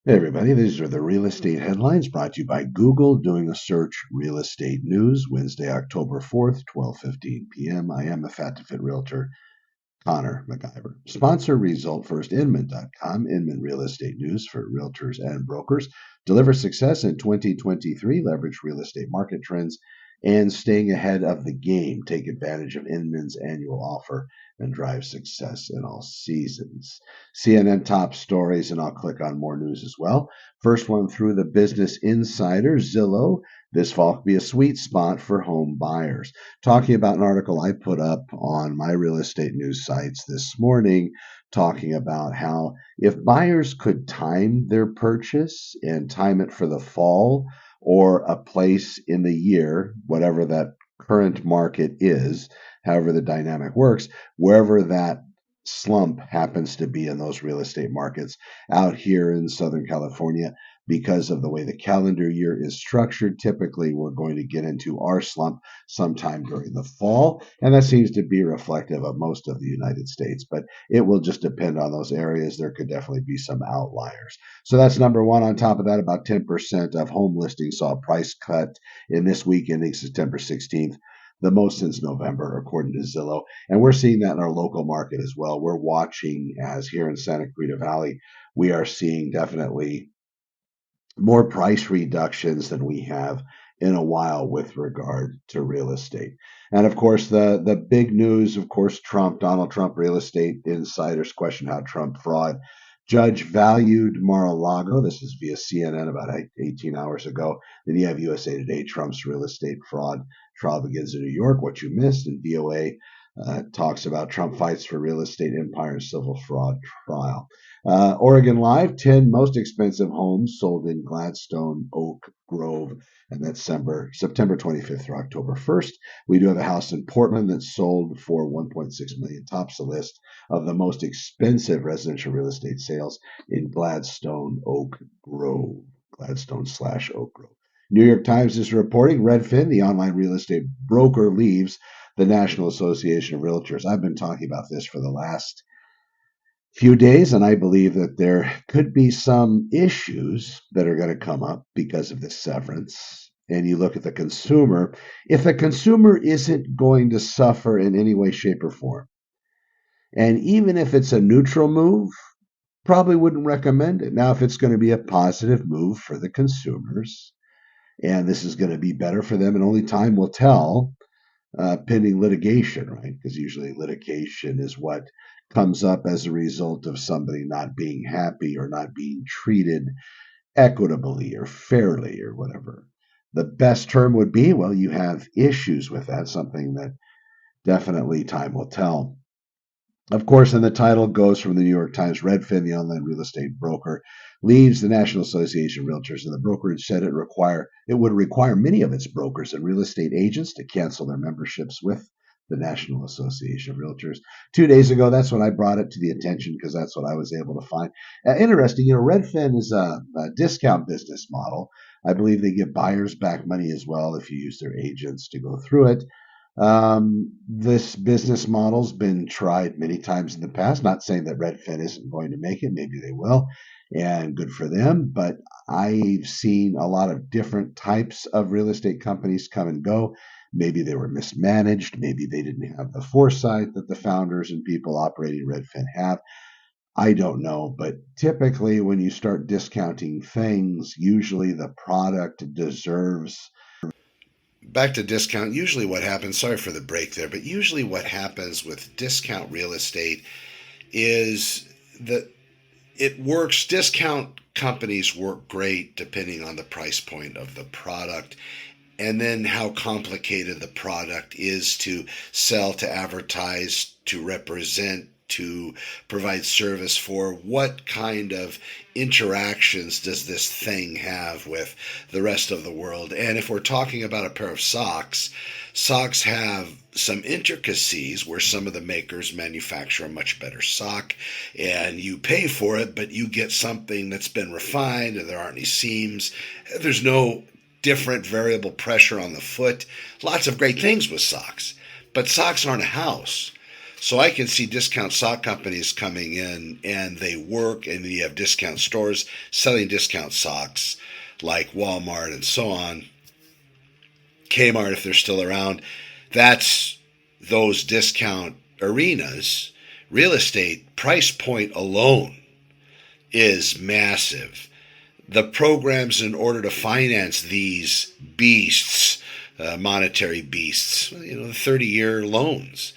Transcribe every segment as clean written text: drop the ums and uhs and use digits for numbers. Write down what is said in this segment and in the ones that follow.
Hey everybody, these are the real estate headlines brought to you by Google doing a search real estate news Wednesday, October 4th, 12:15 p.m. I am a fat to fit realtor, Connor MacGyver. Sponsor result first Inman.com, Inman Real Estate News for realtors and brokers. Deliver success in 2023, leverage real estate market trends and staying ahead of the game. Take advantage of Inman's annual offer and drive success in all seasons. CNN top stories, and I'll click on more news as well. First one through the Business Insider, Zillow. This fall could be a sweet spot for home buyers. Talking about an article I put up on my real estate news sites this morning, talking about how if buyers could time their purchase and time it for the fall or a place in the year, whatever that current market is, however the dynamic works, wherever that slump happens to be in those real estate markets out here in Southern California, because of the way the calendar year is structured, typically we're going to get into our slump sometime during the fall. And that seems to be reflective of most of the United States, but it will just depend on those areas. There could definitely be some outliers. So that's number one. On top of that, about 10% of home listings saw a price cut in this week ending September 16th, the most since November, according to Zillow. And we're seeing that in our local market as well. We're watching as here in Santa Clarita Valley, we are seeing definitely more price reductions than we have in a while with regard to real estate. And of course, the big news, of course, Donald Trump, real estate insiders question how Trump fraud judge valued Mar-a-Lago. This is via CNN about 18 hours ago. Then you have USA Today, Trump's real estate fraud trial begins in New York. What you missed, and VOA talks about Trump fights for real estate empire civil fraud trial. Oregon Live, 10 most expensive homes sold in Gladstone, Oak Grove, and that's September 25th through October 1st. We do have a house in Portland that sold for 1.6 million, tops the list of the most expensive residential real estate sales in Gladstone, Oak Grove, Gladstone/Oak Grove. New York Times is reporting Redfin, the online real estate broker, leaves the National Association of Realtors. I've been talking about this for the last few days, and I believe that there could be some issues that are going to come up because of this severance. And you look at the consumer, if the consumer isn't going to suffer in any way, shape, or form, and even if it's a neutral move, probably wouldn't recommend it. Now, if it's going to be a positive move for the consumers, and this is going to be better for them, and only time will tell, pending litigation, right? Because usually litigation is what comes up as a result of somebody not being happy or not being treated equitably or fairly or whatever. The best term would be, well, you have issues with that, something that definitely time will tell. Of course, and the title goes from the New York Times. Redfin, the online real estate broker, leaves the National Association of Realtors, and the brokerage said it would require many of its brokers and real estate agents to cancel their memberships with the National Association of Realtors. 2 days ago, that's when I brought it to the attention because that's what I was able to find. Interesting, Redfin is a discount business model. I believe they give buyers back money as well if you use their agents to go through it. This business model's been tried many times in the past. Not saying that Redfin isn't going to make it. Maybe they will, and good for them. But I've seen a lot of different types of real estate companies come and go. Maybe they were mismanaged. Maybe they didn't have the foresight that the founders and people operating Redfin have. I don't know, but typically when you start discounting things, usually the product deserves. Back to discount. Usually, what happens, sorry for the break there, but usually what happens with discount real estate is that it works. Discount companies work great depending on the price point of the product and then how complicated the product is to sell, to advertise, to represent, to provide service for. What kind of interactions does this thing have with the rest of the world? And if we're talking about a pair of socks, socks have some intricacies where some of the makers manufacture a much better sock and you pay for it, but you get something that's been refined and there aren't any seams. There's no different variable pressure on the foot. Lots of great things with socks, but socks aren't a house. So I can see discount sock companies coming in and they work, and you have discount stores selling discount socks like Walmart and so on, Kmart if they're still around. That's those discount arenas. Real estate price point alone is massive. The programs in order to finance these beasts, monetary beasts, the 30-year loans.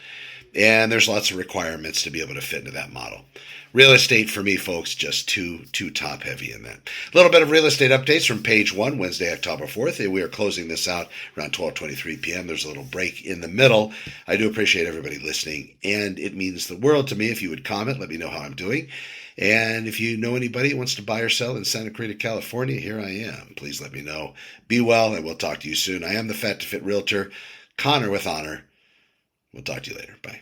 And there's lots of requirements to be able to fit into that model. Real estate for me, folks, just too top heavy in that. A little bit of real estate updates from page 1, Wednesday, October 4th. We are closing this out around 12:23 p.m. There's a little break in the middle. I do appreciate everybody listening, and it means the world to me if you would comment. Let me know how I'm doing. And if you know anybody who wants to buy or sell in Santa Clarita, California, here I am. Please let me know. Be well, and we'll talk to you soon. I am the Fat to Fit Realtor, Connor with Honor. We'll talk to you later. Bye.